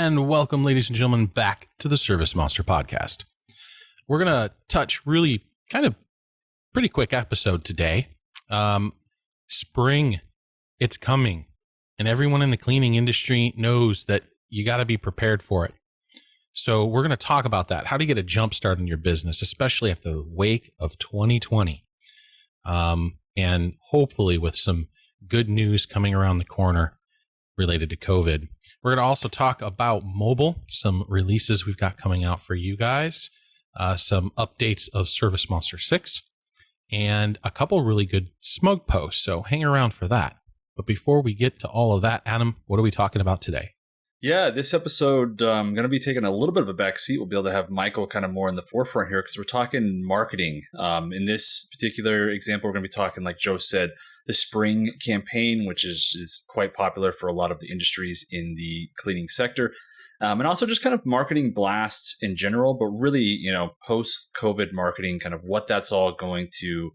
And welcome, ladies and gentlemen, back to the ServiceMonster podcast. We're going to touch really kind of pretty quick episode today. Spring, it's coming, and everyone in the cleaning industry knows that you got to be prepared for it. So we're going to talk about that, how to get a jump start in your business, especially after the wake of 2020. And hopefully with some good news coming around the corner related to COVID. We're going to also talk about mobile, some releases we've got coming out for you guys, some updates of ServiceMonster 6, and a couple really good SMUG posts. So hang around for that. But before we get to all of that, Adam, what are we talking about today? Yeah, this episode, I'm going to be taking a little bit of a back seat. We'll be able to have Michael kind of more in the forefront here because we're talking marketing. In this particular example, we're going to be talking, like Joe said, the spring campaign, which is quite popular for a lot of the industries in the cleaning sector. And also just kind of marketing blasts in general, but really, post-COVID marketing, kind of what that's all going to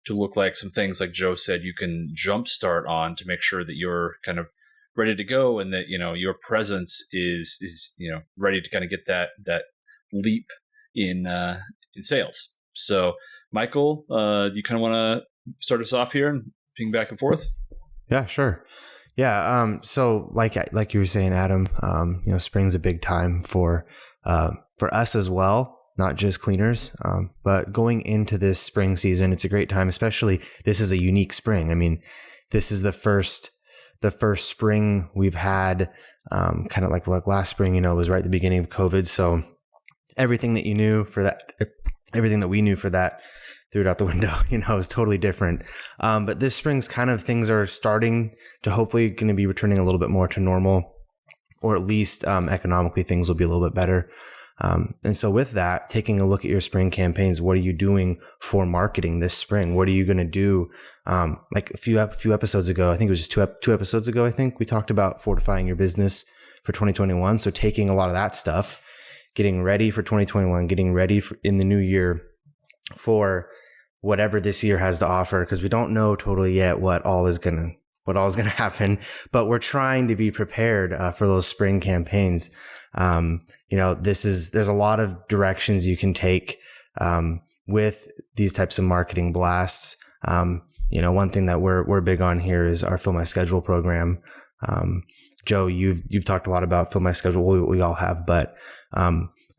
look like. Some things, like Joe said, you can jumpstart on to make sure that you're kind of ready to go and that, your presence is ready to kind of get that leap in sales. So, Michael, do you kind of want to start us off here and ping back and forth? Yeah, sure. Yeah. So like you were saying, Adam, spring's a big time for us as well, not just cleaners. But going into this spring season, it's a great time, especially this is a unique spring. I mean, this is the first spring we've had, kind of like last spring, was right at the beginning of COVID. So everything that we knew for that, threw it out the window, is totally different. But this spring's kind of things are starting to hopefully going to be returning a little bit more to normal, or at least economically things will be a little bit better. And so with that, taking a look at your spring campaigns, what are you doing for marketing this spring? What are you going to do? Like a few episodes ago, I think it was just two episodes ago, I think we talked about fortifying your business for 2021. So taking a lot of that stuff, getting ready for 2021, getting ready in the new year for whatever this year has to offer, because we don't know totally yet what all is going to happen, but we're trying to be prepared for those spring campaigns. There's a lot of directions you can take with these types of marketing blasts. One thing that we're big on here is our Fill My Schedule program. Joe, you've talked a lot about Fill My Schedule. We all have, but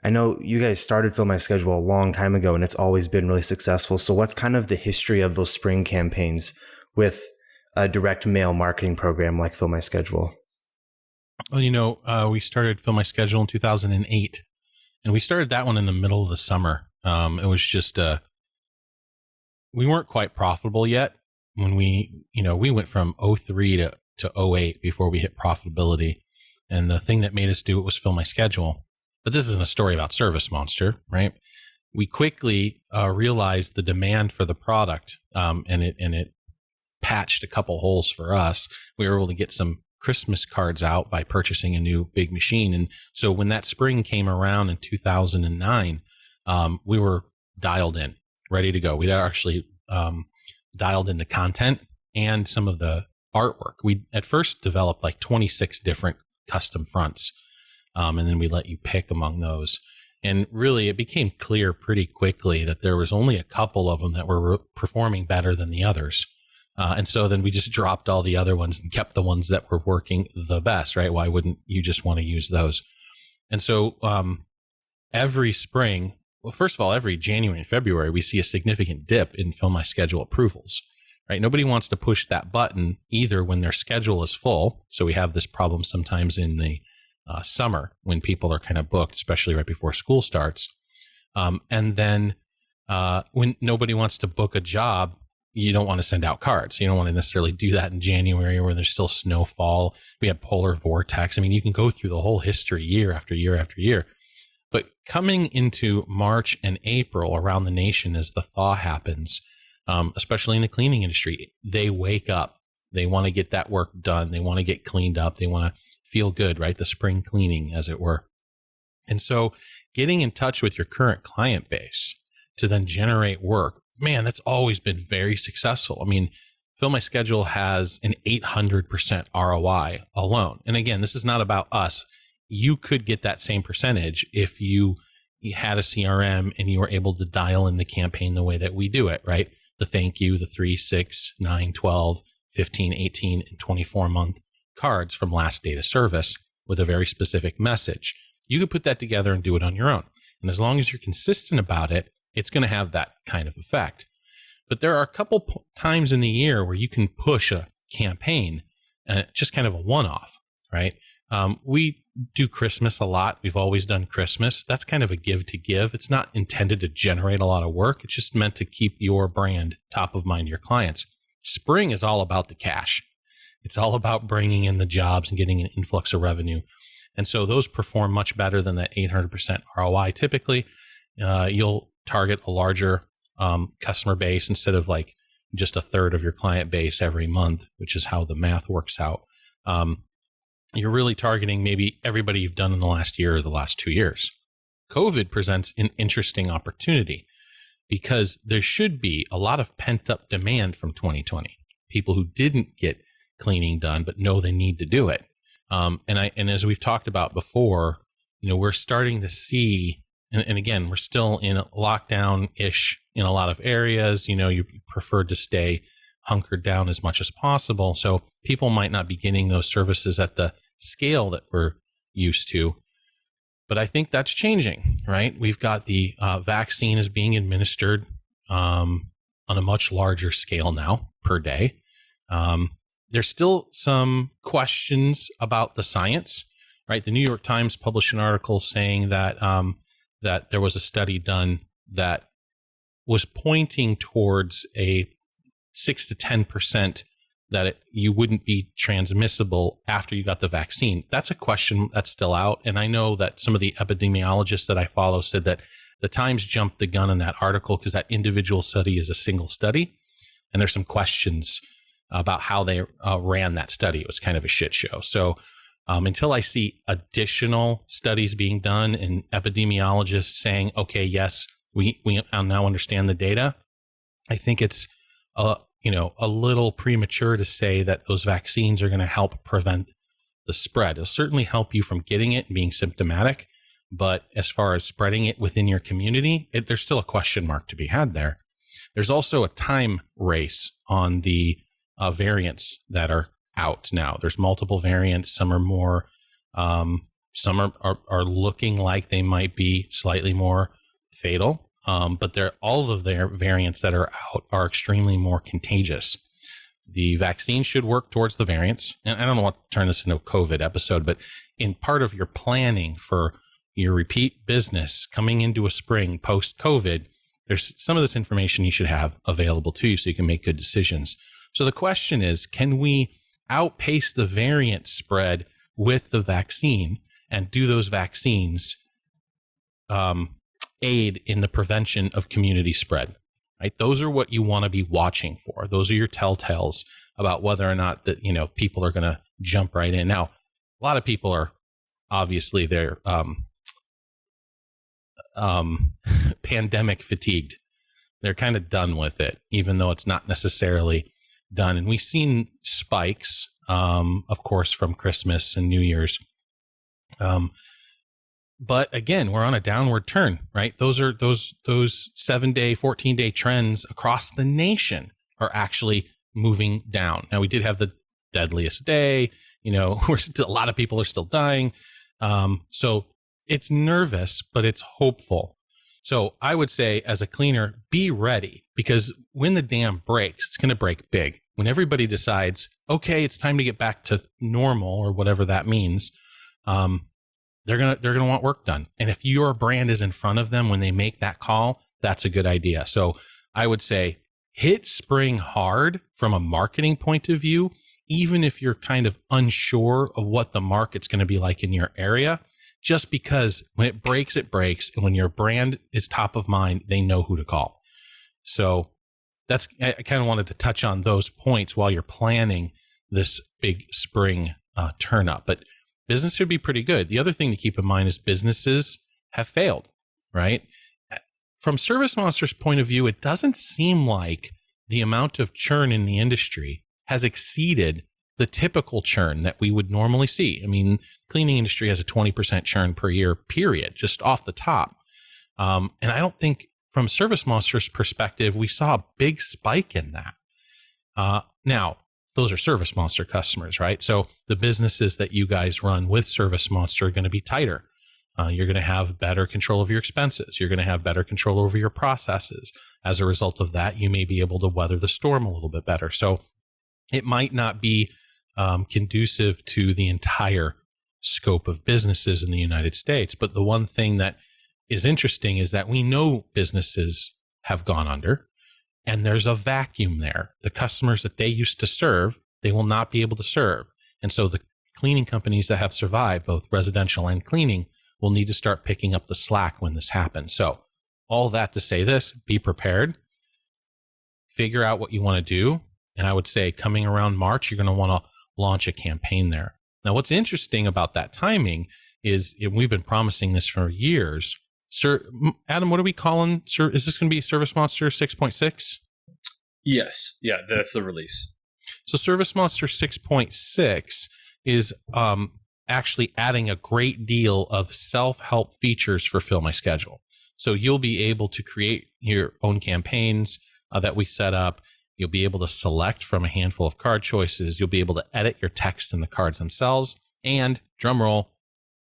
I know you guys started Fill My Schedule a long time ago, and it's always been really successful. So what's kind of the history of those spring campaigns with a direct mail marketing program like Fill My Schedule? Well, we started Fill My Schedule in 2008, and we started that one in the middle of the summer. It was just, we weren't quite profitable yet when we went from 03 to 08 before we hit profitability. And the thing that made us do it was Fill My Schedule. But this isn't a story about ServiceMonster, right? We quickly realized the demand for the product, and it patched a couple holes for us. We were able to get some Christmas cards out by purchasing a new big machine. And so when that spring came around in 2009, we were dialed in, ready to go. We'd actually dialed in the content and some of the artwork. We at first developed like 26 different custom fronts. And then we let you pick among those. And really, it became clear pretty quickly that there was only a couple of them that were performing better than the others. And so then we just dropped all the other ones and kept the ones that were working the best, right? Why wouldn't you just want to use those? And so every spring, well, first of all, every January and February, we see a significant dip in Fill My Schedule approvals, right? Nobody wants to push that button either when their schedule is full. So we have this problem sometimes in the summer when people are kind of booked, especially right before school starts. And then when nobody wants to book a job, you don't want to send out cards. You don't want to necessarily do that in January where there's still snowfall. We have polar vortex. I mean, you can go through the whole history year after year after year. But coming into March and April around the nation as the thaw happens, especially in the cleaning industry, they wake up. They want to get that work done. They want to get cleaned up. They want to feel good, right? The spring cleaning, as it were. And so getting in touch with your current client base to then generate work, man, that's always been very successful. I mean, Fill My Schedule has an 800% ROI alone. And again, this is not about us. you could get that same percentage if you had a CRM and you were able to dial in the campaign the way that we do it, right? The thank you, the 3, 6, 9, 12, 15, 18, and 24 month cards from last date of service with a very specific message. You could put that together and do it on your own. And as long as you're consistent about it, it's going to have that kind of effect. But there are a couple times in the year where you can push a campaign and just kind of a one-off, right? We do Christmas a lot. We've always done Christmas. That's kind of a give to give. It's not intended to generate a lot of work. It's just meant to keep your brand top of mind to your clients. Spring is all about the cash. It's all about bringing in the jobs and getting an influx of revenue. And so those perform much better than that 800% ROI. Typically, you'll target a larger customer base instead of like just a third of your client base every month, which is how the math works out. You're really targeting maybe everybody you've done in the last year or the last 2 years. COVID presents an interesting opportunity because there should be a lot of pent up demand from 2020. People who didn't get cleaning done, but know they need to do it. And as we've talked about before, we're starting to see, and again, we're still in a lockdown-ish in a lot of areas. You prefer to stay hunkered down as much as possible. So people might not be getting those services at the scale that we're used to. But I think that's changing, right? We've got the vaccine is being administered on a much larger scale now per day. There's still some questions about the science, right? The New York Times published an article saying that that there was a study done that was pointing towards a 6 to 10% that you wouldn't be transmissible after you got the vaccine. That's a question that's still out. And I know that some of the epidemiologists that I follow said that the Times jumped the gun in that article because that individual study is a single study. And there's some questions about how they ran that study. It was kind of a shit show. So until I see additional studies being done and epidemiologists saying, okay, yes, we now understand the data, I think it's a little premature to say that those vaccines are going to help prevent the spread. It'll certainly help you from getting it and being symptomatic. But as far as spreading it within your community, there's still a question mark to be had there. There's also a time race on the variants that are out now. There's multiple variants. Some are more, some are looking like they might be slightly more fatal. But all of their variants that are out are extremely more contagious. The vaccine should work towards the variants. And I don't want to turn this into a COVID episode, but in part of your planning for your repeat business coming into a spring post-COVID, there's some of this information you should have available to you so you can make good decisions. So the question is, can we outpace the variant spread with the vaccine, and do those vaccines aid in the prevention of community spread? Right? Those are what you want to be watching for. Those are your telltales about whether or not that people are going to jump right in. Now, a lot of people are obviously they're pandemic fatigued. They're kind of done with it, even though it's not necessarily done. And we've seen spikes, of course, from Christmas and New Year's. But again, we're on a downward turn, right? Those 7-day, 14-day trends across the nation are actually moving down. Now, we did have the deadliest day. A lot of people are still dying. So it's nervous, but it's hopeful. So I would say, as a cleaner, be ready, because when the dam breaks, it's going to break big. When everybody decides, okay, it's time to get back to normal, or whatever that means, they're gonna want work done. And if your brand is in front of them when they make that call, that's a good idea. So I would say hit spring hard from a marketing point of view, even if you're kind of unsure of what the market's going to be like in your area, just because when it breaks, it breaks. And when your brand is top of mind, they know who to call. So I kind of wanted to touch on those points while you're planning this big spring turn up. But business should be pretty good. The other thing to keep in mind is businesses have failed, right? From ServiceMonster's point of view, it doesn't seem like the amount of churn in the industry has exceeded the typical churn that we would normally see. I mean, cleaning industry has a 20% churn per year, period, just off the top. And I don't think from ServiceMonster's perspective, we saw a big spike in that. Now, those are ServiceMonster customers, right? So the businesses that you guys run with ServiceMonster are going to be tighter. You're going to have better control of your expenses. You're going to have better control over your processes. As a result of that, you may be able to weather the storm a little bit better. So it might not be conducive to the entire scope of businesses in the United States. But the one thing that is interesting is that we know businesses have gone under, and there's a vacuum there. The customers that they used to serve, they will not be able to serve. And so the cleaning companies that have survived, both residential and cleaning, will need to start picking up the slack when this happens. So all that to say this, be prepared, figure out what you want to do. And I would say coming around March, you're going to want to launch a campaign there. Now, what's interesting about that timing is, and we've been promising this for years. Sir, Adam, what are we calling? Sir, is this going to be ServiceMonster 6.6? Yes. Yeah, that's the release. So ServiceMonster 6.6 is actually adding a great deal of self-help features for Fill My Schedule. So you'll be able to create your own campaigns that we set up. You'll be able to select from a handful of card choices. You'll be able to edit your text in the cards themselves, and drumroll,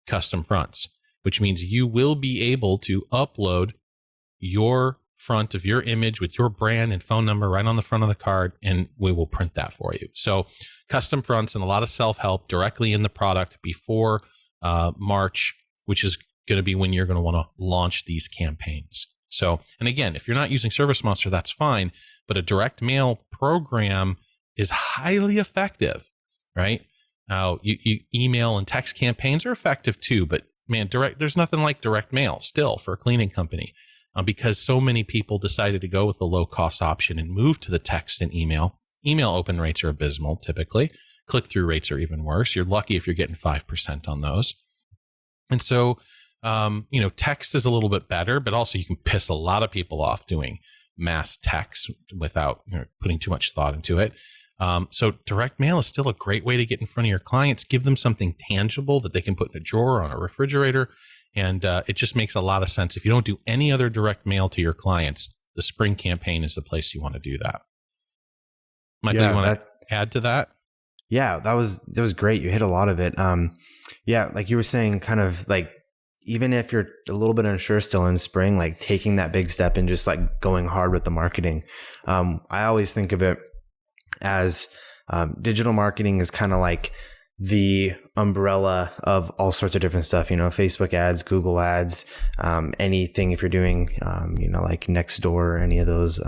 custom fronts, which means you will be able to upload your front of your image with your brand and phone number right on the front of the card, and we will print that for you. So custom fronts and a lot of self-help directly in the product before March, which is going to be when you're going to want to launch these campaigns. So, and again, if you're not using ServiceMonster, that's fine, but a direct mail program is highly effective, right? Now, you email and text campaigns are effective too, but man, there's nothing like direct mail still for a cleaning company because so many people decided to go with the low cost option and move to the text and email. Email open rates are abysmal typically. Click-through rates are even worse. You're lucky if you're getting 5% on those. And so, text is a little bit better, but also you can piss a lot of people off doing mass text without putting too much thought into it. So direct mail is still a great way to get in front of your clients, give them something tangible that they can put in a drawer or on a refrigerator. And it just makes a lot of sense. If you don't do any other direct mail to your clients, the spring campaign is the place you want to do that. Michael, you want to add to that? Yeah, that was great. You hit a lot of it. Like you were saying, kind of like, even if you're a little bit unsure still in spring, like taking that big step and just like going hard with the marketing. I always think of it as digital marketing is kind of like the umbrella of all sorts of different stuff, Facebook ads, Google ads, anything if you're doing, like Nextdoor, any of those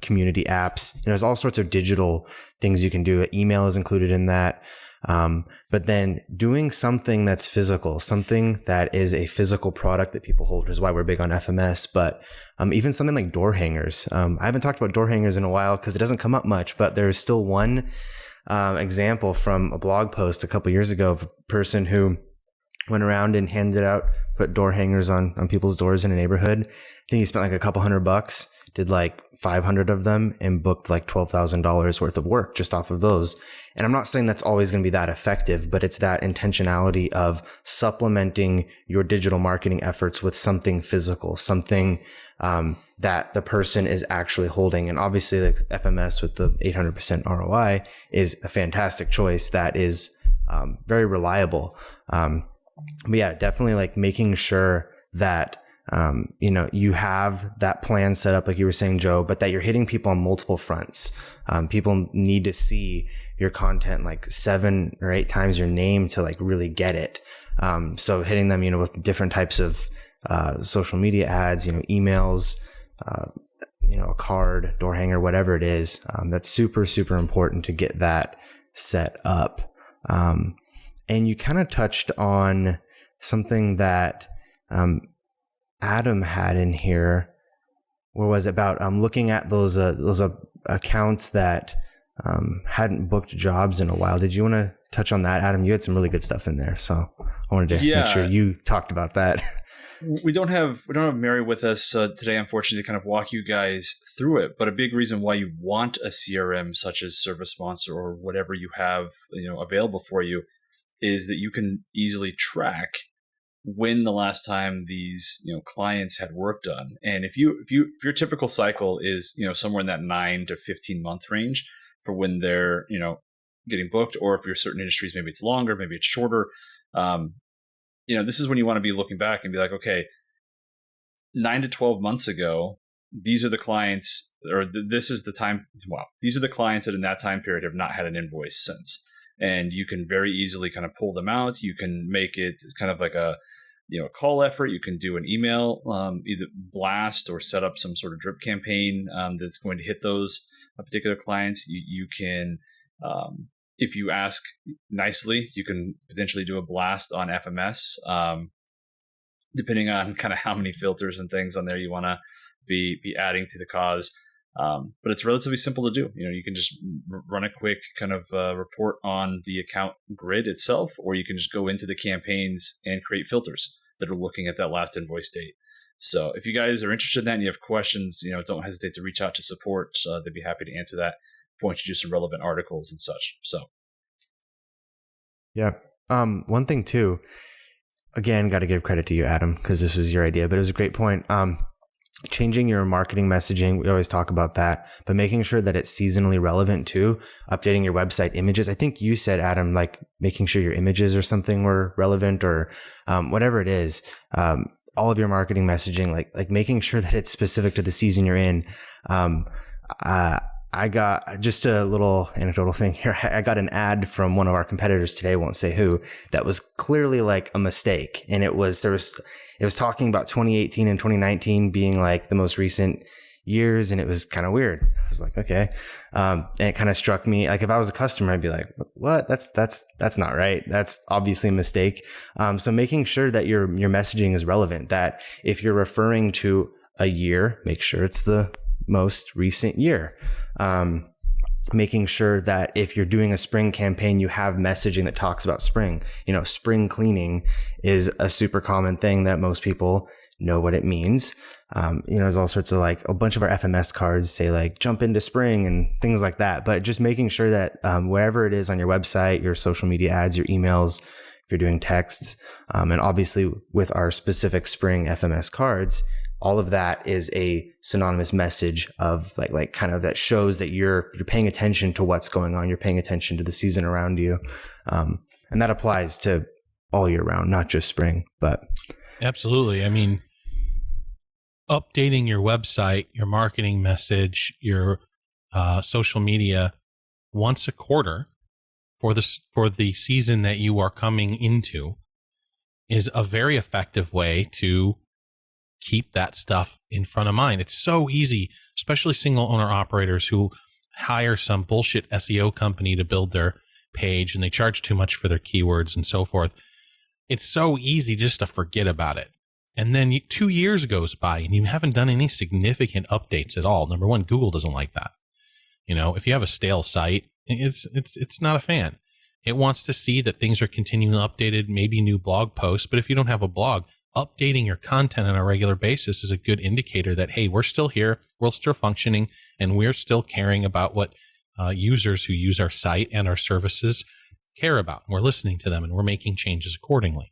community apps. There's all sorts of digital things you can do. Email is included in that. But then doing something that's physical, something that is a physical product that people hold, which is why we're big on FMS, but even something like door hangers. I haven't talked about door hangers in a while because it doesn't come up much, but there's still one example from a blog post a couple years ago of a person who went around and put door hangers on people's doors in a neighborhood. I think he spent like a couple $100, did like 500 of them and booked like $12,000 worth of work just off of those. And I'm not saying that's always going to be that effective, but it's that intentionality of supplementing your digital marketing efforts with something physical, something that the person is actually holding. And obviously the FMS with the 800% ROI is a fantastic choice that is very reliable. But yeah, definitely like making sure that you have that plan set up, like you were saying, Joe, but that you're hitting people on multiple fronts. People need to see your content like 7 or 8 times your name to like really get it. So hitting them, with different types of social media ads, emails, a card, door hanger, whatever it is. That's super, super important to get that set up. And you kind of touched on something that Adam had in here, where was it about looking at those accounts that hadn't booked jobs in a while. Did you want to touch on that, Adam? You had some really good stuff in there, so I wanted to make sure you talked about that. we don't have Mary with us today, unfortunately, to kind of walk you guys through it. But a big reason why you want a CRM such as ServiceMonster or whatever you have available for you is that you can easily track when the last time these clients had work done. And if your typical cycle is somewhere in that 9 to 15 month range for when they're getting booked, or if you're certain industries, maybe it's longer, maybe it's shorter. This is when you want to be looking back and be like, okay, 9 to 12 months ago, these are the clients, or this is the time. Wow, these are the clients that in that time period have not had an invoice since. And you can very easily kind of pull them out. You can make it kind of like a call effort. You can do an email, either blast or set up some sort of drip campaign that's going to hit those particular clients. You can, if you ask nicely, you can potentially do a blast on FMS, depending on kind of how many filters and things on there you want to be adding to the cause. But it's relatively simple to do. You can just run a quick kind of report on the account grid itself, or you can just go into the campaigns and create filters that are looking at that last invoice date. So if you guys are interested in that and you have questions, don't hesitate to reach out to support. They'd be happy to answer that, point you to some relevant articles and such. So, yeah. One thing too, again, got to give credit to you, Adam, because this was your idea, but it was a great point. Changing your marketing messaging, we always talk about that, but making sure that it's seasonally relevant too. Updating your website images. I think you said, Adam, like making sure your images or something were relevant, or whatever it is. All of your marketing messaging, like making sure that it's specific to the season you're in. I got just a little anecdotal thing here. I got an ad from one of our competitors today, won't say who, that was clearly like a mistake. And it was talking about 2018 and 2019 being like the most recent years. And it was kind of weird. I was like, okay. And it kind of struck me, like if I was a customer, I'd be like, what? That's not right. That's obviously a mistake. So making sure that your messaging is relevant, that if you're referring to a year, make sure it's the most recent year. Making sure that if you're doing a spring campaign, you have messaging that talks about spring. Spring cleaning is a super common thing that most people know what it means. There's all sorts of like a bunch of our FMS cards say like jump into spring and things like that. But just making sure that wherever it is on your website, your social media ads, your emails, if you're doing texts, and obviously with our specific spring FMS cards, all of that is a synonymous message of like kind of that shows that you're paying attention to what's going on. You're paying attention to the season around you. And that applies to all year round, not just spring, but. Absolutely. I mean, updating your website, your marketing message, your social media once a quarter for the season that you are coming into is a very effective way to keep that stuff in front of mind. It's so easy, especially single owner operators who hire some bullshit SEO company to build their page and they charge too much for their keywords and so forth. It's so easy just to forget about it. And then 2 years goes by and you haven't done any significant updates at all. Number one, Google doesn't like that. If you have a stale site, it's not a fan. It wants to see that things are continually updated, maybe new blog posts. But if you don't have a blog, updating your content on a regular basis is a good indicator that, hey, we're still here, we're still functioning, and we're still caring about what users who use our site and our services care about. We're listening to them and we're making changes accordingly.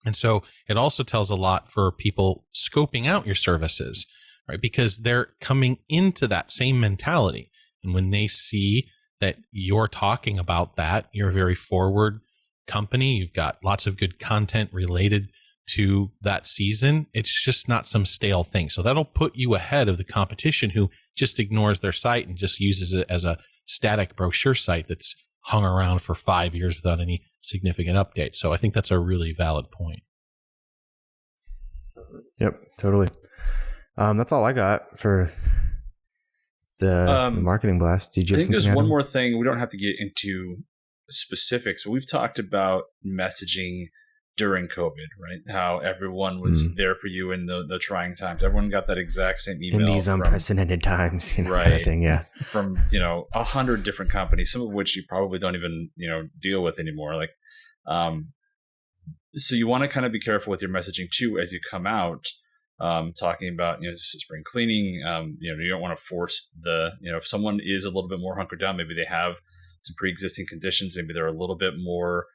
And so it also tells a lot for people scoping out your services, right? Because they're coming into that same mentality. And when they see that you're talking about that, you're a very forward company, you've got lots of good content related to that season, it's just not some stale thing. So that'll put you ahead of the competition who just ignores their site and just uses it as a static brochure site that's hung around for 5 years without any significant updates. So I think that's a really valid point. Yep, totally. That's all I got for the marketing blast. Did you? I think there's one more thing. We don't have to get into specifics, but we've talked about messaging during COVID, right? How everyone was there for you in the trying times. Everyone got that exact same email in these unprecedented times, right? Kind of thing, yeah. From 100 different companies, some of which you probably don't even deal with anymore. Like, So you want to kind of be careful with your messaging too as you come out, talking about spring cleaning. You don't want to force if someone is a little bit more hunkered down, maybe they have some pre-existing conditions, maybe they're a little bit more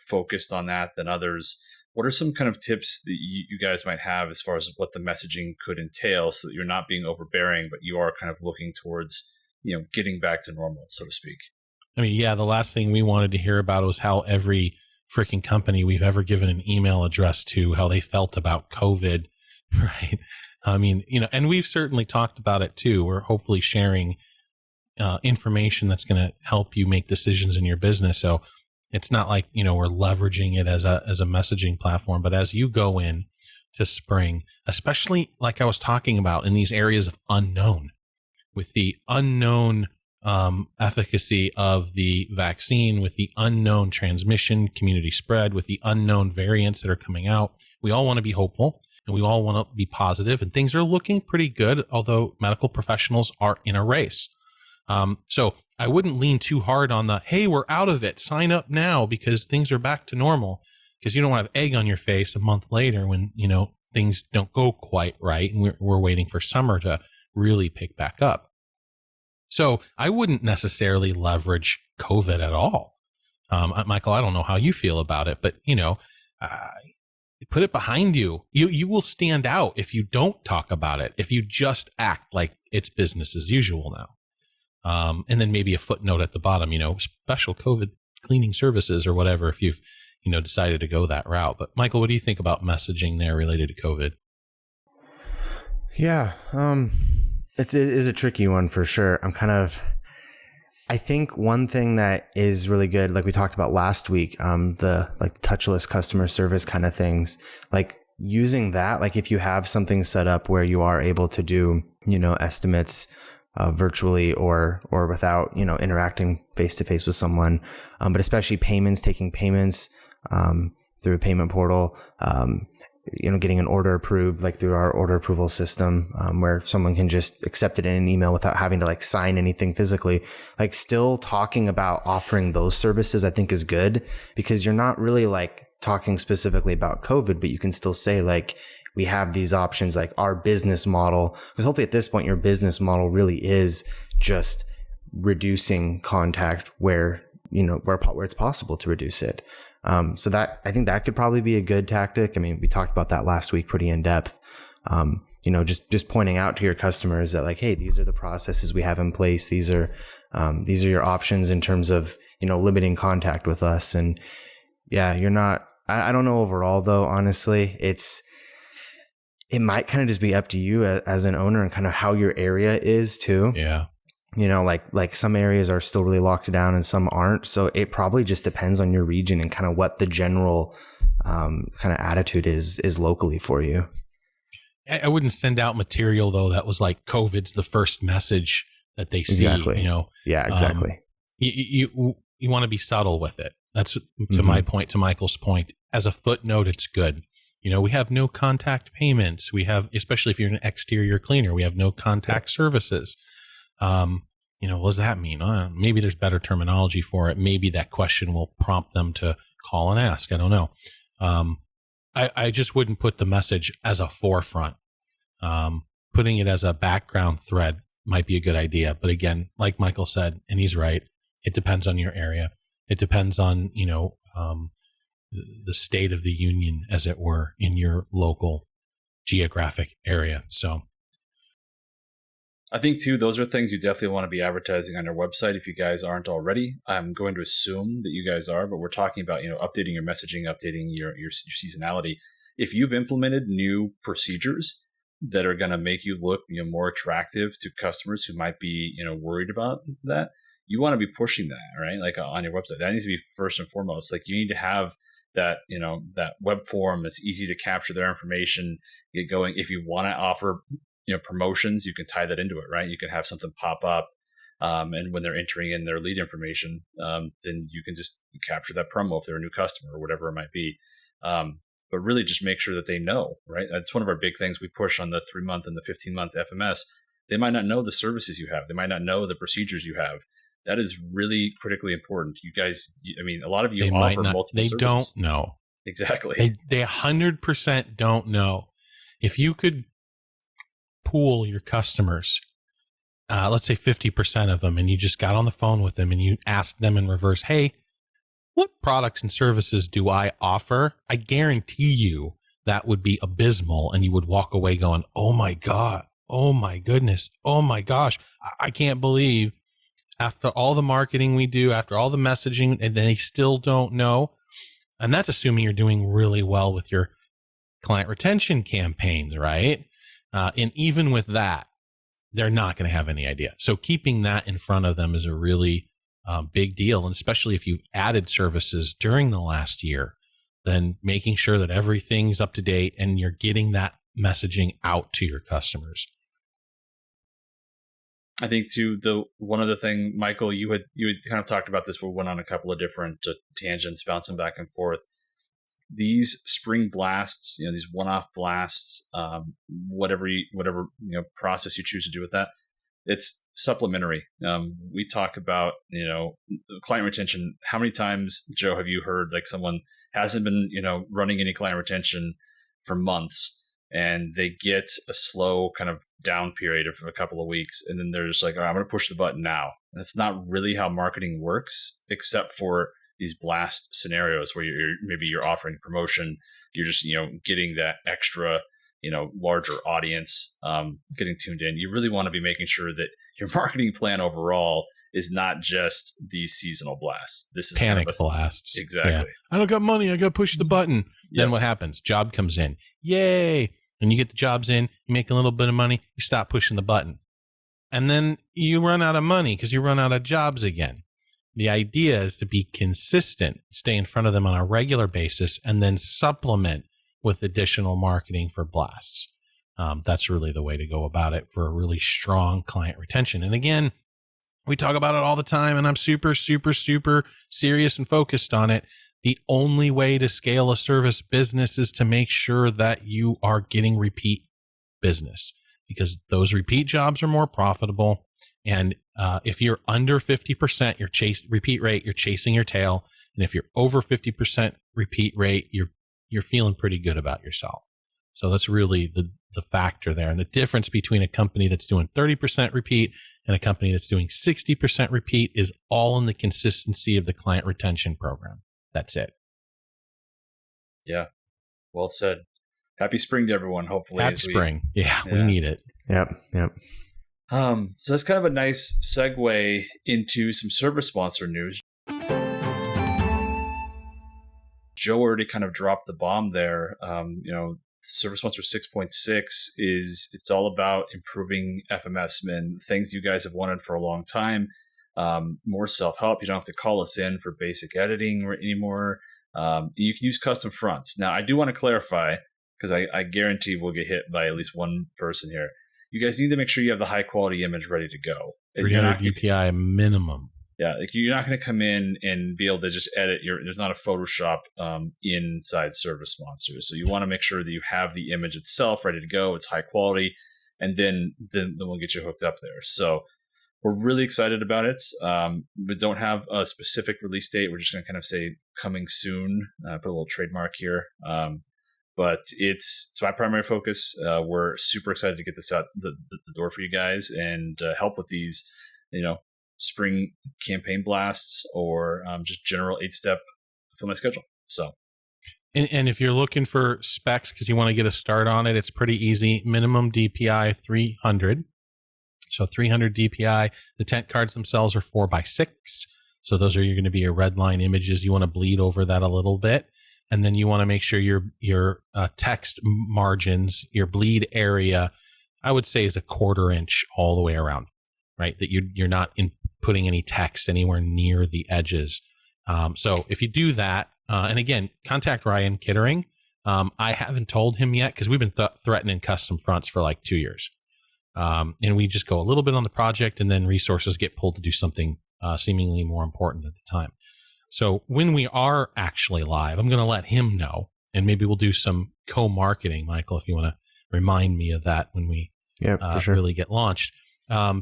focused on that than others. What are some kind of tips that you guys might have as far as what the messaging could entail, so that you're not being overbearing, but you are kind of looking towards getting back to normal, so to speak? I mean, yeah, the last thing we wanted to hear about was how every freaking company we've ever given an email address to, how they felt about COVID, right? I mean, and we've certainly talked about it too. We're hopefully sharing information that's going to help you make decisions in your business. So it's not like, we're leveraging it as a messaging platform, but as you go in to spring, especially like I was talking about in these areas of unknown, with the unknown efficacy of the vaccine, with the unknown transmission, community spread, with the unknown variants that are coming out. We all want to be hopeful and we all want to be positive, and things are looking pretty good, although medical professionals are in a race. So I wouldn't lean too hard on the, hey, we're out of it, sign up now because things are back to normal, because you don't want to have egg on your face a month later when, things don't go quite right and we're waiting for summer to really pick back up. So I wouldn't necessarily leverage COVID at all. Michael, I don't know how you feel about it, but put it behind you. You will stand out if you don't talk about it, if you just act like it's business as usual now. And then maybe a footnote at the bottom, special COVID cleaning services or whatever, if you've, decided to go that route. But Michael, what do you think about messaging there related to COVID? Yeah. It is a tricky one for sure. I think one thing that is really good, like we talked about last week, the touchless customer service kind of things, like using that, like if you have something set up where you are able to do, estimates virtually or without, interacting face to face with someone, but especially taking payments through a payment portal, getting an order approved, like through our order approval system, where someone can just accept it in an email without having to sign anything physically. Still talking about offering those services, I think is good, because you're not really talking specifically about COVID, but you can still say we have these options, like our business model, because hopefully at this point, your business model really is just reducing contact where it's possible to reduce it. So that, I think that could probably be a good tactic. I mean, we talked about that last week pretty in depth. Just pointing out to your customers that hey, these are the processes we have in place. These are your options in terms of, limiting contact with us. And yeah, I don't know overall though, honestly, it might kind of just be up to you as an owner and kind of how your area is too. Yeah. Like some areas are still really locked down and some aren't. So it probably just depends on your region and kind of what the general kind of attitude is locally for you. I wouldn't send out material though that was like COVID's the first message that they see. Exactly. Yeah, exactly. You want to be subtle with it. That's to my point, to Michael's point. As a footnote, it's good. We have no contact payments. We have, especially if you're an exterior cleaner, we have no contact services. What does that mean? Maybe there's better terminology for it. Maybe that question will prompt them to call and ask. I don't know. I just wouldn't put the message as a forefront. Putting it as a background thread might be a good idea. But again, like Michael said, and he's right, it depends on your area. It depends on, the state of the union, as it were, in your local geographic area. So I think too, those are things you definitely want to be advertising on your website if you guys aren't already. I'm going to assume that you guys are, but we're talking about, updating your messaging, updating your seasonality. If you've implemented new procedures that are going to make you look, more attractive to customers who might be, worried about that, you want to be pushing that, right? On your website, that needs to be first and foremost. You need to have that, that web form that's easy to capture their information, get going. If you want to offer promotions, you can tie that into it, right? You can have something pop up, and when they're entering in their lead information, then you can just capture that promo if they're a new customer or whatever it might be. But really just make sure that they know, right? That's one of our big things we push on the 3-month and the 15-month FMS. They might not know the services you have. They might not know the procedures you have. That is really critically important. You guys, a lot of you offer multiple services. They don't know. Exactly. They 100% don't know. If you could pool your customers, let's say 50% of them, and you just got on the phone with them and you asked them in reverse, hey, what products and services do I offer? I guarantee you that would be abysmal, and you would walk away going, oh my God, oh my goodness, oh my gosh, I can't believe after all the marketing we do, after all the messaging, and they still don't know. And that's assuming you're doing really well with your client retention campaigns, right? And even with that, they're not going to have any idea. So keeping that in front of them is a really big deal. And especially if you've added services during the last year, then making sure that everything's up to date and you're getting that messaging out to your customers. I think too, one other thing, Michael, you had kind of talked about this, but we went on a couple of different tangents, bouncing back and forth. These spring blasts, these one-off blasts, whatever process you choose to do with that, it's supplementary. We talk about client retention. How many times, Joe, have you heard like someone hasn't been running any client retention for months, and they get a slow kind of down period of a couple of weeks, and then they're just like, all right, I'm going to push the button now. And that's not really how marketing works, except for these blast scenarios where you're offering a promotion, you're just getting that extra larger audience getting tuned in. You really want to be making sure that your marketing plan overall is not just these seasonal blasts. This is panic blasts. Exactly. Yeah. I don't got money. I got to push the button. Yep. Then what happens? Job comes in. Yay. And you get the jobs in, you make a little bit of money, you stop pushing the button. And then you run out of money because you run out of jobs again. The idea is to be consistent, stay in front of them on a regular basis, and then supplement with additional marketing for blasts. That's really the way to go about it for a really strong client retention. And again, we talk about it all the time, and I'm super, super, super serious and focused on it. The only way to scale a service business is to make sure that you are getting repeat business, because those repeat jobs are more profitable. And if you're under 50% repeat rate, you're chasing your tail. And if you're over 50% repeat rate, you're feeling pretty good about yourself. So that's really the factor there. And the difference between a company that's doing 30% repeat and a company that's doing 60% repeat is all in the consistency of the client retention program. That's it. Yeah. Well said. Happy spring to everyone, hopefully. Happy spring. Yeah, we need it. Yep. So that's kind of a nice segue into some ServiceMonster news. Joe already kind of dropped the bomb there. ServiceMonster 6.6 it's all about improving FMS and things you guys have wanted for a long time. More self-help. You don't have to call us in for basic editing anymore. You can use custom fronts. Now, I do want to clarify, because I guarantee we'll get hit by at least one person here. You guys need to make sure you have the high-quality image ready to go. 300 DPI minimum. Yeah, like you're not going to come in and be able to just edit. There's not a Photoshop inside ServiceMonster. So you want to make sure that you have the image itself ready to go. It's high quality, and then we'll get you hooked up there. So we're really excited about it. We don't have a specific release date. We're just going to kind of say coming soon. Put a little trademark here. But it's my primary focus. We're super excited to get this out the door for you guys and help with these, spring campaign blasts or just general 8-step fill my schedule. So, and if you're looking for specs because you want to get a start on it, it's pretty easy. Minimum DPI 300. So 300 DPI. The tent cards themselves are 4x6. So those are going to be your red line images. You want to bleed over that a little bit. And then you want to make sure your text margins, your bleed area, I would say is a 1/4 inch all the way around, right? That you're not putting any text anywhere near the edges. So if you do that, and again, contact Ryan Kittering. I haven't told him yet because we've been threatening custom fronts for like 2 years. And we just go a little bit on the project and then resources get pulled to do something seemingly more important at the time. So when we are actually live, I'm going to let him know, and maybe we'll do some co-marketing, Michael, if you want to remind me of that when we for sure. Really get launched.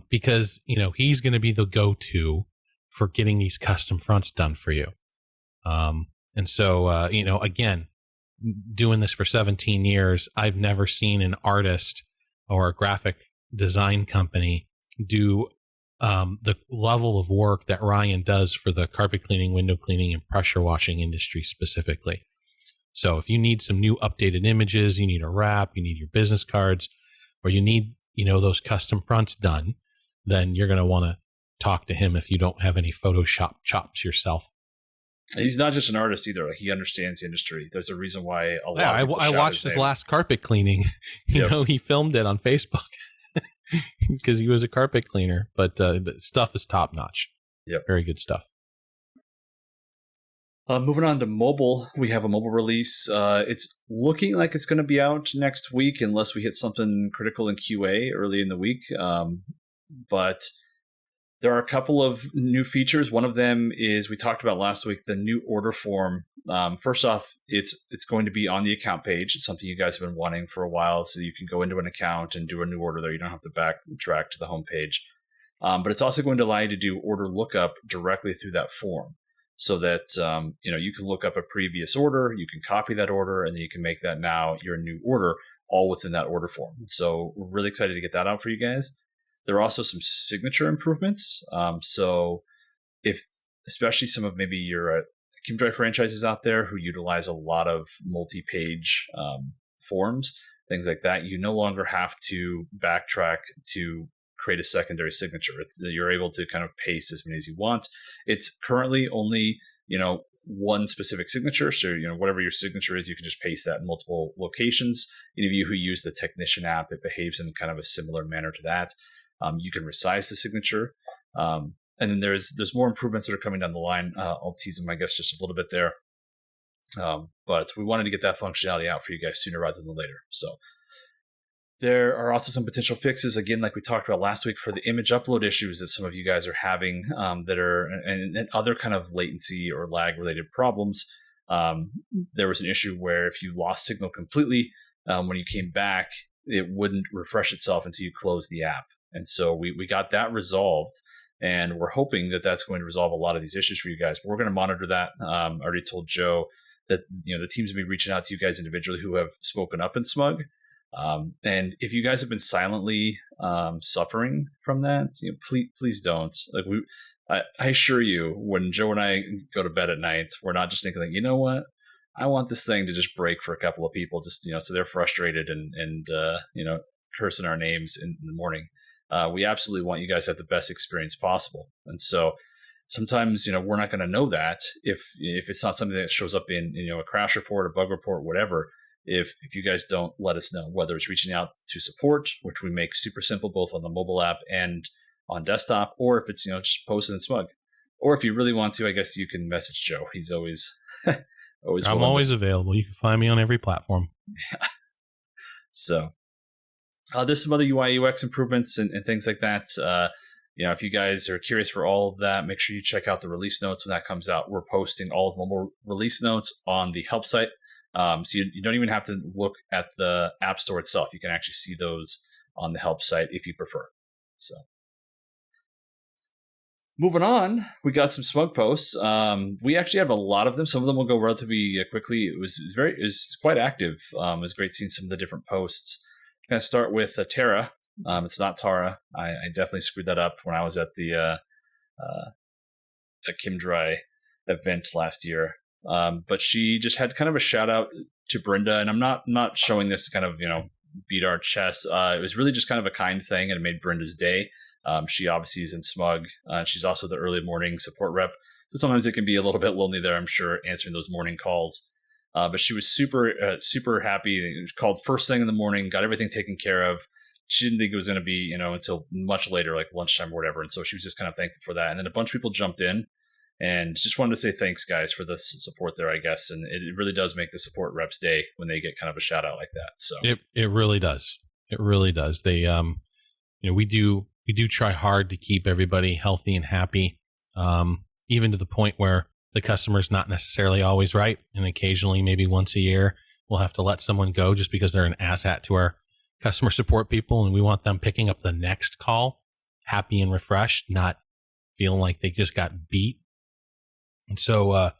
Because, he's going to be the go-to for getting these custom fronts done for you. And so, again, doing this for 17 years, I've never seen an artist or a graphic design company do the level of work that Ryan does for the carpet cleaning, window cleaning, and pressure washing industry specifically. So if you need some new updated images, you need a wrap, you need your business cards, or you need, those custom fronts done, then you're going to want to talk to him if you don't have any Photoshop chops yourself. He's not just an artist either. Like, he understands the industry. There's a reason why a lot of people I watched his last carpet cleaning. He filmed it on Facebook because he was a carpet cleaner, but stuff is top notch. Yep. Very good stuff. Moving on to mobile, we have a mobile release. It's looking like it's going to be out next week unless we hit something critical in QA early in the week. But there are a couple of new features. One of them is, we talked about last week, the new order form. First off, it's going to be on the account page. It's something you guys have been wanting for a while, so you can go into an account and do a new order there. You don't have to backtrack to the homepage. But it's also going to allow you to do order lookup directly through that form, so that you can look up a previous order, you can copy that order, and then you can make that now your new order, all within that order form. So we're really excited to get that out for you guys. There are also some signature improvements. So if, especially some of maybe your Kimdrive franchises out there who utilize a lot of multi-page forms, things like that, you no longer have to backtrack to create a secondary signature. You're able to kind of paste as many as you want. It's currently only, one specific signature. So, whatever your signature is, you can just paste that in multiple locations. Any of you who use the Technician app, it behaves in kind of a similar manner to that. You can resize the signature. And then there's more improvements that are coming down the line. I'll tease them, I guess, just a little bit there. But we wanted to get that functionality out for you guys sooner rather than later. So there are also some potential fixes, again, like we talked about last week, for the image upload issues that some of you guys are having, that are and other kind of latency or lag related problems. There was an issue where if you lost signal completely, when you came back, it wouldn't refresh itself until you closed the app. And so we got that resolved, and we're hoping that that's going to resolve a lot of these issues for you guys. But we're going to monitor that. I already told Joe that the teams will be reaching out to you guys individually who have spoken up in SMUG. And if you guys have been silently suffering from that, please don't. Like, I assure you, when Joe and I go to bed at night, we're not just thinking like, you know what, I want this thing to just break for a couple of people, just so they're frustrated and cursing our names in the morning. We absolutely want you guys to have the best experience possible. And so sometimes, we're not going to know that if it's not something that shows up in, a crash report, a bug report, whatever, if you guys don't let us know, whether it's reaching out to support, which we make super simple, both on the mobile app and on desktop, or if it's, just posted in SMUG. Or if you really want to, I guess you can message Joe. He's always, I'm always available. You can find me on every platform. Yeah. So, there's some other UI UX improvements and things like that. If you guys are curious for all of that, make sure you check out the release notes when that comes out. We're posting all of the mobile release notes on the help site. So you don't even have to look at the App Store itself. You can actually see those on the help site if you prefer. So moving on, we got some SMUG posts. We actually have a lot of them. Some of them will go relatively quickly. It was quite active. It was great seeing some of the different posts. I'm going to start with Tara. It's not Tara. I definitely screwed that up when I was at the Kimdry event last year. But she just had kind of a shout out to Brenda, and I'm not showing this to kind of, beat our chest. It was really just kind of a kind thing, and it made Brenda's day. She obviously is in SMUG. She's also the early morning support rep. So sometimes it can be a little bit lonely there, I'm sure, answering those morning calls. But she was super happy. It was called first thing in the morning, got everything taken care of. She didn't think it was going to be, until much later, like lunchtime or whatever. And so she was just kind of thankful for that. And then a bunch of people jumped in and just wanted to say thanks, guys, for the support there, I guess. And it really does make the support reps day when they get kind of a shout out like that. So it really does. It really does. They, we do try hard to keep everybody healthy and happy, even to the point where the customer's not necessarily always right. And occasionally, maybe once a year, we'll have to let someone go just because they're an asshat to our customer support people. And we want them picking up the next call happy and refreshed, not feeling like they just got beat. And so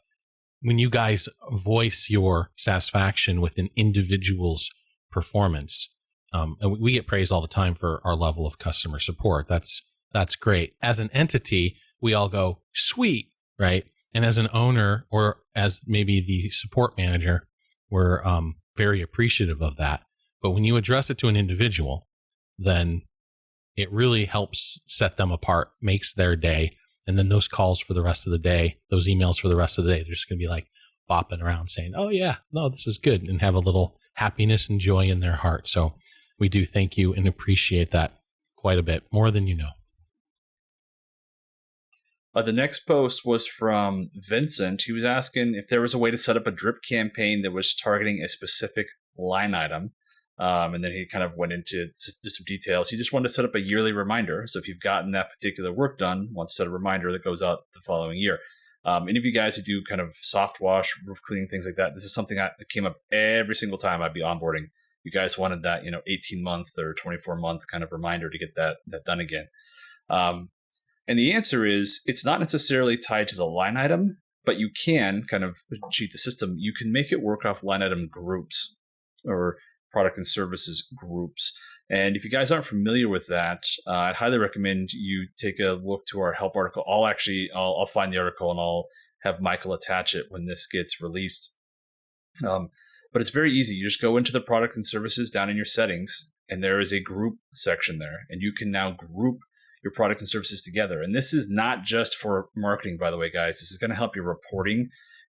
when you guys voice your satisfaction with an individual's performance, and we get praised all the time for our level of customer support. That's great. As an entity, we all go, sweet, right? And as an owner or as maybe the support manager, we're very appreciative of that. But when you address it to an individual, then it really helps set them apart, makes their day. And then those calls for the rest of the day, those emails for the rest of the day, they're just going to be like bopping around saying, oh yeah, no, this is good, and have a little happiness and joy in their heart. So we do thank you and appreciate that quite a bit, more than you know. The next post was from Vincent. He was asking if there was a way to set up a drip campaign that was targeting a specific line item. And then he kind of went into some details. He just wanted to set up a yearly reminder. So if you've gotten that particular work done, wants to set a reminder that goes out the following year. Any of you guys who do kind of soft wash, roof cleaning, things like that, this is something that came up every single time I'd be onboarding. You guys wanted that, 18-month or 24-month kind of reminder to get that done again. And the answer is it's not necessarily tied to the line item, but you can kind of cheat the system. You can make it work off line item groups or product and services groups. And if you guys aren't familiar with that, I'd highly recommend you take a look to our help article. I'll find the article and I'll have Michael attach it when this gets released. But it's very easy. You just go into the product and services down in your settings, and there is a group section there, and you can now group your products and services together. And this is not just for marketing, by the way, guys. This is going to help your reporting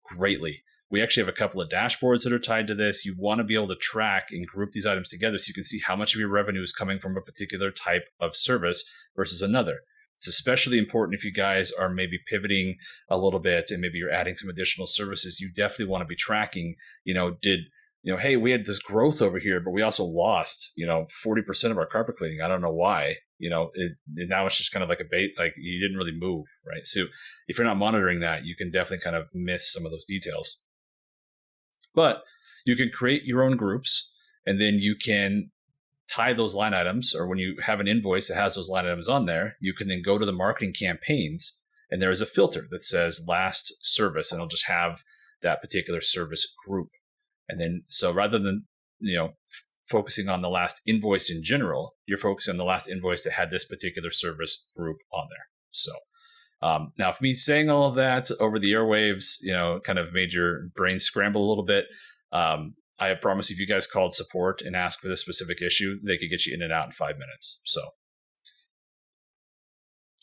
greatly. We actually have a couple of dashboards that are tied to this. You want to be able to track and group these items together so you can see how much of your revenue is coming from a particular type of service versus another. It's especially important if you guys are maybe pivoting a little bit and maybe you're adding some additional services. You definitely want to be tracking, hey, we had this growth over here, but we also lost, 40% of our carpet cleaning. I don't know why. Now it's just kind of like a bait, like you didn't really move, right? So if you're not monitoring that, you can definitely kind of miss some of those details. But you can create your own groups, and then you can tie those line items, or when you have an invoice that has those line items on there, you can then go to the marketing campaigns, and there is a filter that says last service, and it'll just have that particular service group. And then, so rather than, focusing on the last invoice in general, you're focusing on the last invoice that had this particular service group on there. So now, if me saying all of that over the airwaves, kind of made your brain scramble a little bit, I promise if you guys called support and asked for this specific issue, they could get you in and out in 5 minutes. So,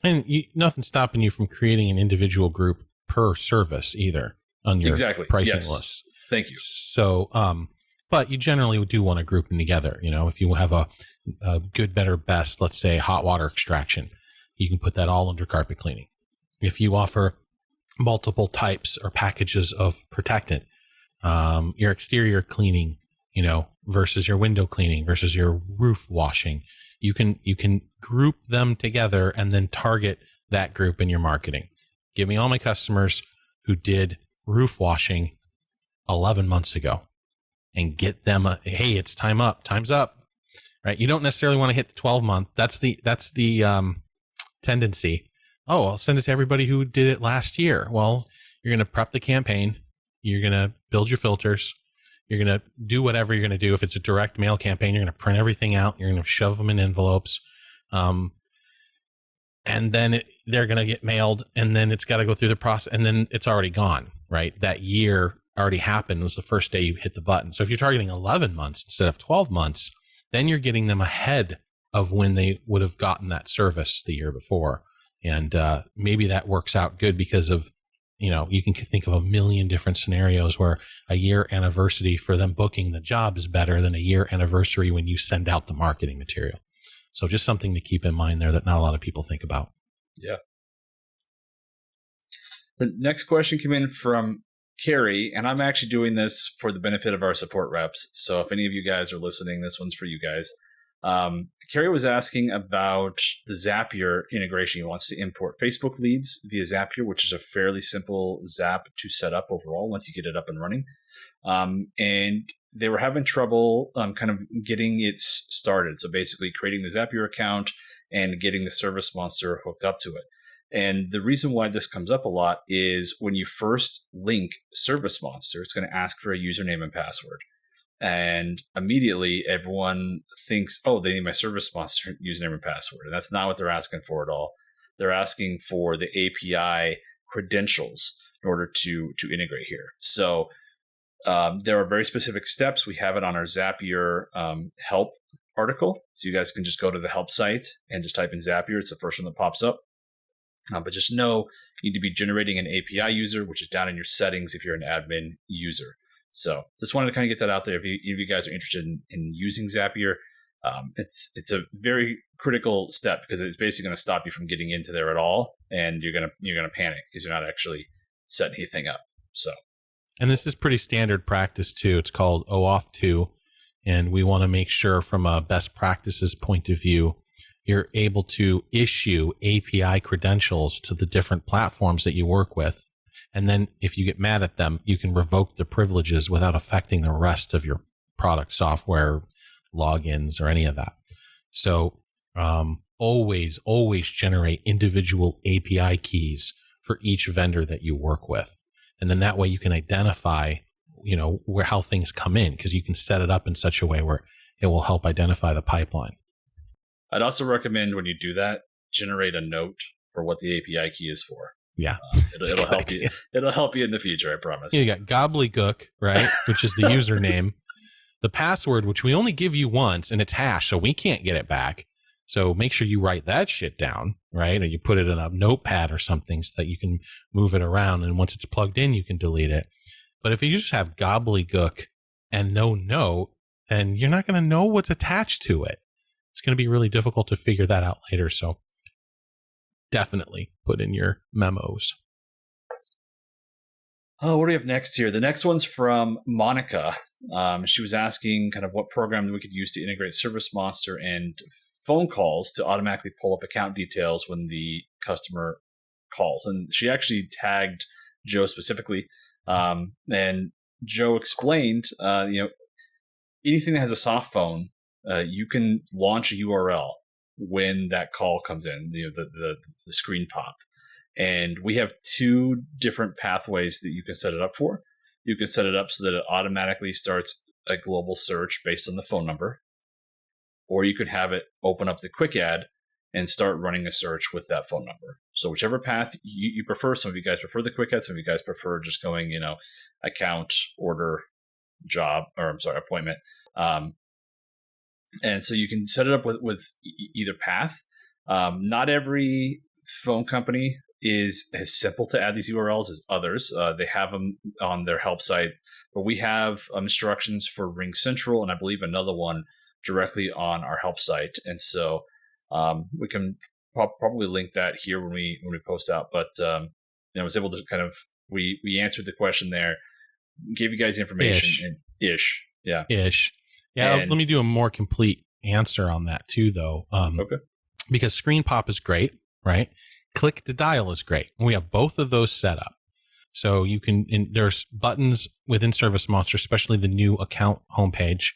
and nothing's stopping you from creating an individual group per service either on your pricing list. Thank you. So, but you generally do want to group them together. If you have a good, better, best, let's say hot water extraction, you can put that all under carpet cleaning. If you offer multiple types or packages of protectant, your exterior cleaning, versus your window cleaning versus your roof washing, you can group them together and then target that group in your marketing. Give me all my customers who did roof washing 11 months ago and get them hey, it's time's up, right? You don't necessarily want to hit the 12-month. That's the tendency. Oh, I'll send it to everybody who did it last year. Well, you're going to prep the campaign. You're going to build your filters. You're going to do whatever you're going to do. If it's a direct mail campaign, you're going to print everything out. You're going to shove them in envelopes. And then they're going to get mailed, and then it's got to go through the process, and then it's already gone, right? That year already happened. It was the first day you hit the button. So if you're targeting 11 months instead of 12 months, then you're getting them ahead of when they would have gotten that service the year before. And maybe that works out good because of, you can think of a million different scenarios where a year anniversary for them booking the job is better than a year anniversary when you send out the marketing material. So just something to keep in mind there that not a lot of people think about. Yeah. The next question came in from Kerry, and I'm actually doing this for the benefit of our support reps. So if any of you guys are listening, this one's for you guys. Kerry was asking about the Zapier integration. He wants to import Facebook leads via Zapier, which is a fairly simple Zap to set up overall once you get it up and running. And they were having trouble kind of getting it started. So basically creating the Zapier account and getting the ServiceMonster hooked up to it. And the reason why this comes up a lot is when you first link ServiceMonster, it's going to ask for a username and password. And immediately everyone thinks, oh, they need my ServiceMonster username and password. And that's not what they're asking for at all. They're asking for the API credentials in order to integrate here. So there are very specific steps. We have it on our Zapier help article. So you guys can just go to the help site and just type in Zapier. It's the first one that pops up. But just know you need to be generating an API user, which is down in your settings if you're an admin user. So just wanted to kind of get that out there. If you guys are interested in using Zapier, it's a very critical step because it's basically going to stop you from getting into there at all, and you're gonna panic because you're not actually setting anything up. So, and this is pretty standard practice too. It's called OAuth 2, and we want to make sure from a best practices point of view, you're able to issue API credentials to the different platforms that you work with. And then if you get mad at them, you can revoke the privileges without affecting the rest of your product software, logins, or any of that. So always generate individual API keys for each vendor that you work with. And then that way you can identify, how things come in, because you can set it up in such a way where it will help identify the pipeline. I'd also recommend when you do that, generate a note for what the API key is for. Yeah. It'll help you. It'll help you in the future, I promise. You got gobbledygook, right? Which is the username. The password, which we only give you once, and it's hash, so we can't get it back. So make sure you write that shit down, right? Or you put it in a notepad or something so that you can move it around. And once it's plugged in, you can delete it. But if you just have gobbledygook and no note, then you're not going to know what's attached to it. It's going to be really difficult to figure that out later. So definitely put in your memos. Oh, what do we have next here? The next one's from Monika. She was asking kind of what program we could use to integrate ServiceMonster and Phonecalls to automatically pull up account details when the customer calls. And she actually tagged Joe specifically. And Joe explained, anything that has a soft phone, you can launch a URL when that call comes in, the screen pop. And we have two different pathways that you can set it up for. You can set it up so that it automatically starts a global search based on the phone number, or you could have it open up the quick add and start running a search with that phone number. So whichever path you prefer. Some of you guys prefer the quick add. Some of you guys prefer just going, account, order, job, appointment. And so you can set it up with either path. Not every phone company is as simple to add these URLs as others. They have them on their help site, but we have instructions for Ring Central, and I believe another one directly on our help site. And so we can probably link that here when we post out. But I was able to kind of we answered the question there, gave you guys information. Ish. Yeah. Let me do a more complete answer on that too, though. Okay. Because screen pop is great, right? Click to dial is great. And we have both of those set up. So you can, there's buttons within ServiceMonster, especially the new account homepage,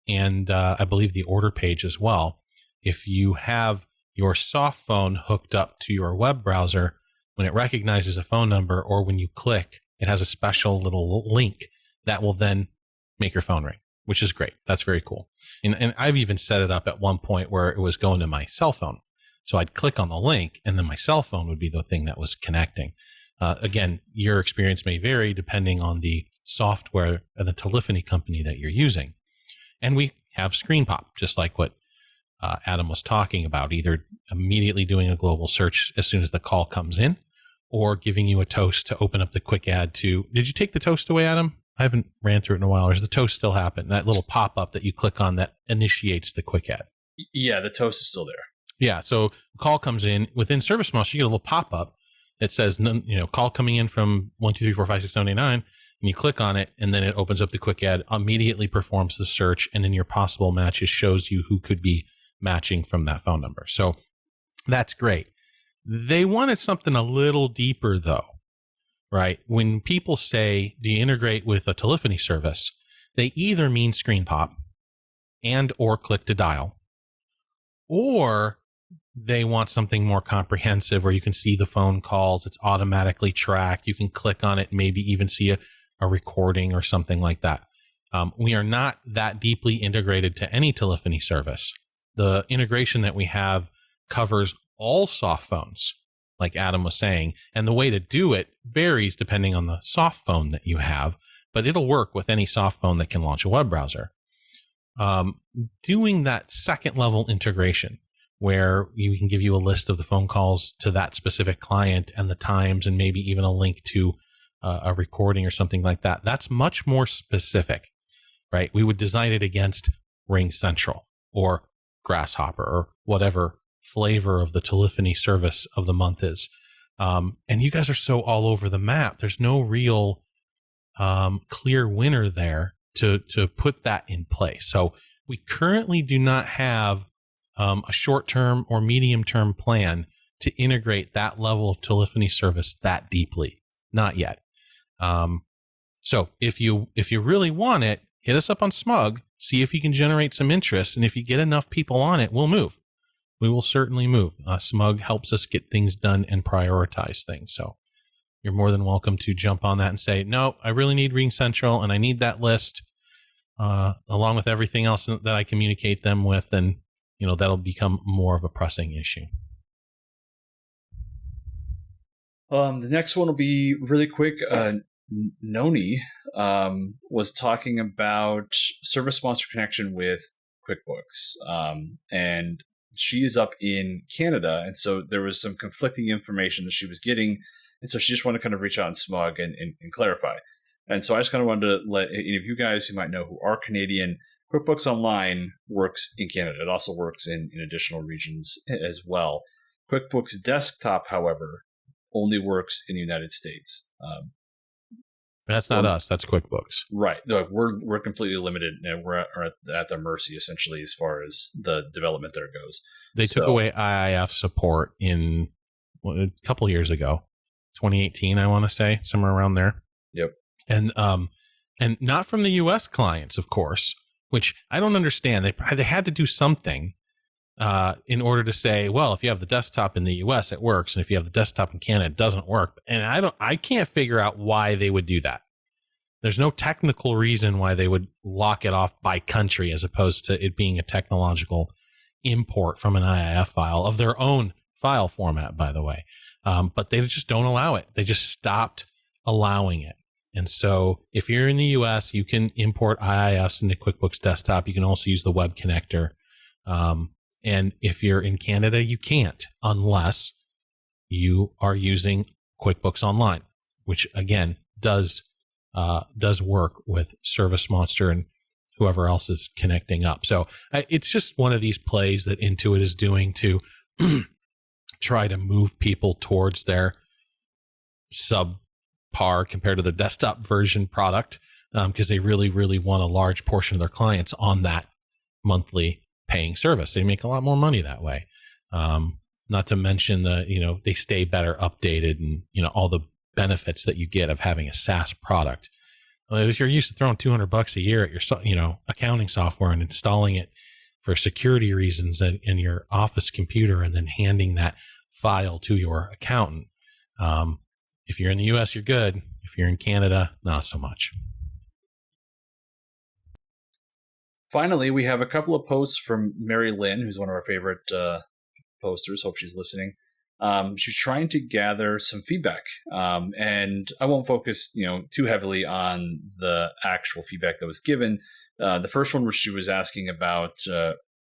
and I believe the order page as well. If you have your soft phone hooked up to your web browser, when it recognizes a phone number or when you click, it has a special little link that will then make your phone ring, which is great. That's very cool. And I've even set it up at one point where it was going to my cell phone. So I'd click on the link and then my cell phone would be the thing that was connecting. Again, your experience may vary depending on the software and the telephony company that you're using. And we have screen pop, just like what Adam was talking about, either immediately doing a global search as soon as the call comes in or giving you a toast to open up the quick add to. Did you take the toast away, Adam? I haven't ran through it in a while. Or does the toast still happen? That little pop-up that you click on that initiates the quick add. Yeah, the toast is still there. Yeah, so call comes in. Within ServiceMonster, you get a little pop-up that says, call coming in from 1, 2, 3, 4, 5, 6, 7, 8, 9, and you click on it, and then it opens up the quick add, immediately performs the search, and in your possible matches shows you who could be matching from that phone number. So that's great. They wanted something a little deeper, though, right? When people say, do you integrate with a telephony service, they either mean screen pop and or click to dial, or they want something more comprehensive where you can see the phone calls. It's automatically tracked. You can click on it, maybe even see a recording or something like that. We are not that deeply integrated to any telephony service. The integration that we have covers all soft phones, like Adam was saying, and the way to do it varies depending on the soft phone that you have, but it'll work with any soft phone that can launch a web browser. Doing that second level integration, where we can give you a list of the phone calls to that specific client and the times, and maybe even a link to a recording or something like that. That's much more specific, right? We would design it against Ring Central or Grasshopper or whatever flavor of the telephony service of the month is. And you guys are so all over the map. There's no real clear winner there to put that in place. So we currently do not have a short-term or medium-term plan to integrate that level of telephony service that deeply. Not yet. So if you really want it, hit us up on SMUG, see if you can generate some interest. And if you get enough people on it, we'll move. We will certainly move. SMUG helps us get things done and prioritize things. So you're more than welcome to jump on that and say, no, I really need Ring Central and I need that list along with everything else that I communicate them with. And that'll become more of a pressing issue. The next one will be really quick. Noni was talking about ServiceMonster connection with QuickBooks, and she is up in Canada, and so there was some conflicting information that she was getting, and so she just wanted to kind of reach out and SMUG and clarify. And so I just kind of wanted to let any of you guys who might know who are Canadian, QuickBooks Online works in Canada. It also works in additional regions as well. QuickBooks Desktop, however, only works in the United States. That's not us. That's QuickBooks. Right. No, we're completely limited, and we're at their mercy, essentially, as far as the development there goes. They took away IIF support a couple years ago, 2018, I want to say, somewhere around there. Yep. And not from the U.S. clients, of course, which I don't understand. They had to do something in order to say, well, if you have the desktop in the US, it works. And if you have the desktop in Canada, it doesn't work. And I can't figure out why they would do that. There's no technical reason why they would lock it off by country as opposed to it being a technological import from an IIF file of their own file format, by the way. But they just don't allow it. They just stopped allowing it. And so if you're in the US, you can import IIFs into QuickBooks Desktop. You can also use the web connector. And if you're in Canada, you can't unless you are using QuickBooks Online, which again does work with ServiceMonster and whoever else is connecting up. So it's just one of these plays that Intuit is doing to try to move people towards their subpar compared to the desktop version product, because they really, really want a large portion of their clients on that monthly paying service. They make a lot more money that way. Not to mention they stay better updated and, all the benefits that you get of having a SaaS product. If you're used to throwing $200 a year at your, accounting software and installing it for security reasons in your office computer and then handing that file to your accountant. If you're in the US, you're good. If you're in Canada, not so much. Finally, we have a couple of posts from Mary Lynn, who's one of our favorite posters. Hope she's listening. She's trying to gather some feedback, and I won't focus, too heavily on the actual feedback that was given. The first one, where she was asking about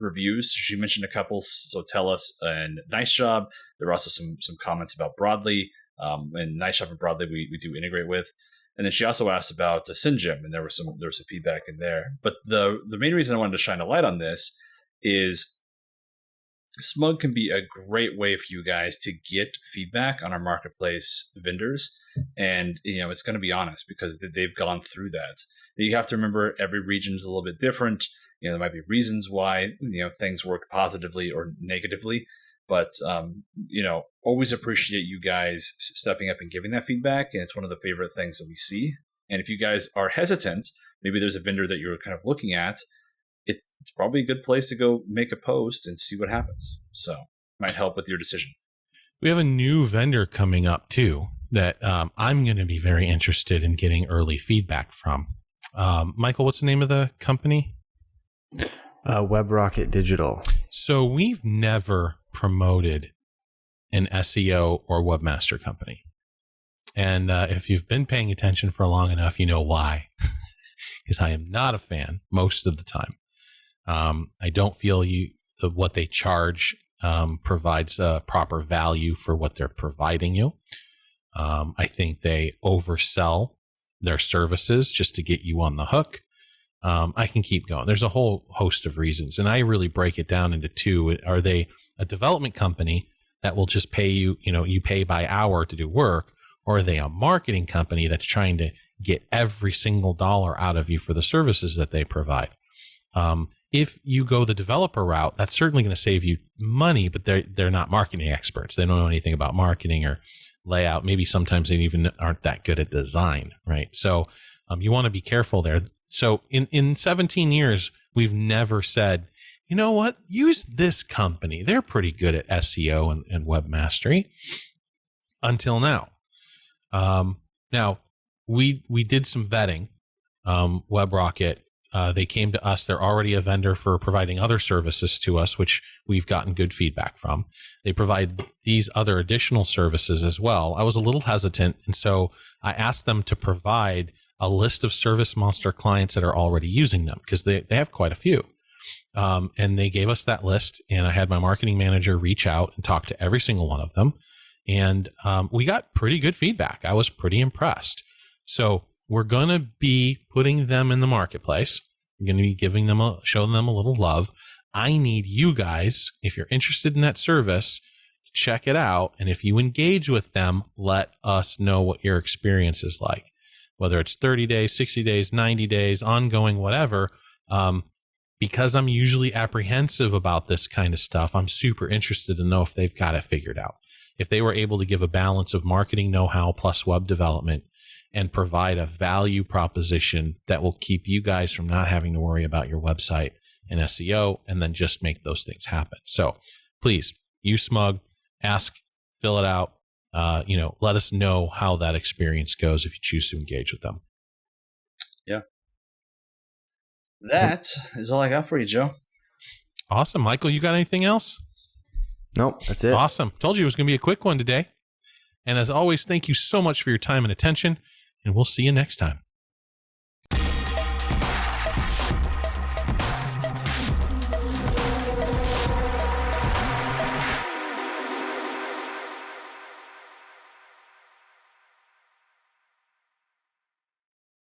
reviews, she mentioned a couple. So tell us and Nice Job. There were also some comments about Broadly, and Nice Job and Broadly we do integrate with. And then she also asked about the SynGym, and there was some feedback in there. But the main reason I wanted to shine a light on this is SMUG can be a great way for you guys to get feedback on our marketplace vendors. And, it's going to be honest because they've gone through that. You have to remember every region is a little bit different. There might be reasons why, things work positively or negatively. But, always appreciate you guys stepping up and giving that feedback. And it's one of the favorite things that we see. And if you guys are hesitant, maybe there's a vendor that you're kind of looking at, it's probably a good place to go make a post and see what happens. So might help with your decision. We have a new vendor coming up too that I'm going to be very interested in getting early feedback from. Michael, what's the name of the company? WebRocket Digital. So we've never promoted an SEO or webmaster company. And if you've been paying attention for long enough, you know why. Because I am not a fan most of the time. I don't feel what they charge provides proper value for what they're providing you. I think they oversell their services just to get you on the hook. I can keep going. There's a whole host of reasons, and I really break it down into two. Are they a development company that will just pay you, you pay by hour to do work, or are they a marketing company that's trying to get every single dollar out of you for the services that they provide? If you go the developer route, that's certainly going to save you money, but they're not marketing experts. They don't know anything about marketing or layout. Maybe sometimes they even aren't that good at design, right? So you want to be careful there. So in 17 years, we've never said, you know what, use this company. They're pretty good at SEO and web mastery until now. Now, we did some vetting. WebRocket, they came to us. They're already a vendor for providing other services to us, which we've gotten good feedback from. They provide these other additional services as well. I was a little hesitant, and so I asked them to provide a list of ServiceMonster clients that are already using them, because they have quite a few. And they gave us that list, and I had my marketing manager reach out and talk to every single one of them. And we got pretty good feedback. I was pretty impressed. So we're going to be putting them in the marketplace. We're going to be giving them showing them a little love. I need you guys, if you're interested in that service, to check it out. And if you engage with them, let us know what your experience is like, whether it's 30 days, 60 days, 90 days, ongoing, whatever. Because I'm usually apprehensive about this kind of stuff, I'm super interested to know if they've got it figured out. If they were able to give a balance of marketing know-how plus web development and provide a value proposition that will keep you guys from not having to worry about your website and SEO, and then just make those things happen. So please use SMUG, ask, fill it out. Let us know how that experience goes if you choose to engage with them. Yeah. That is all I got for you, Joe. Awesome. Michael, you got anything else? Nope, that's it. Awesome. Told you it was going to be a quick one today. And as always, thank you so much for your time and attention, and we'll see you next time.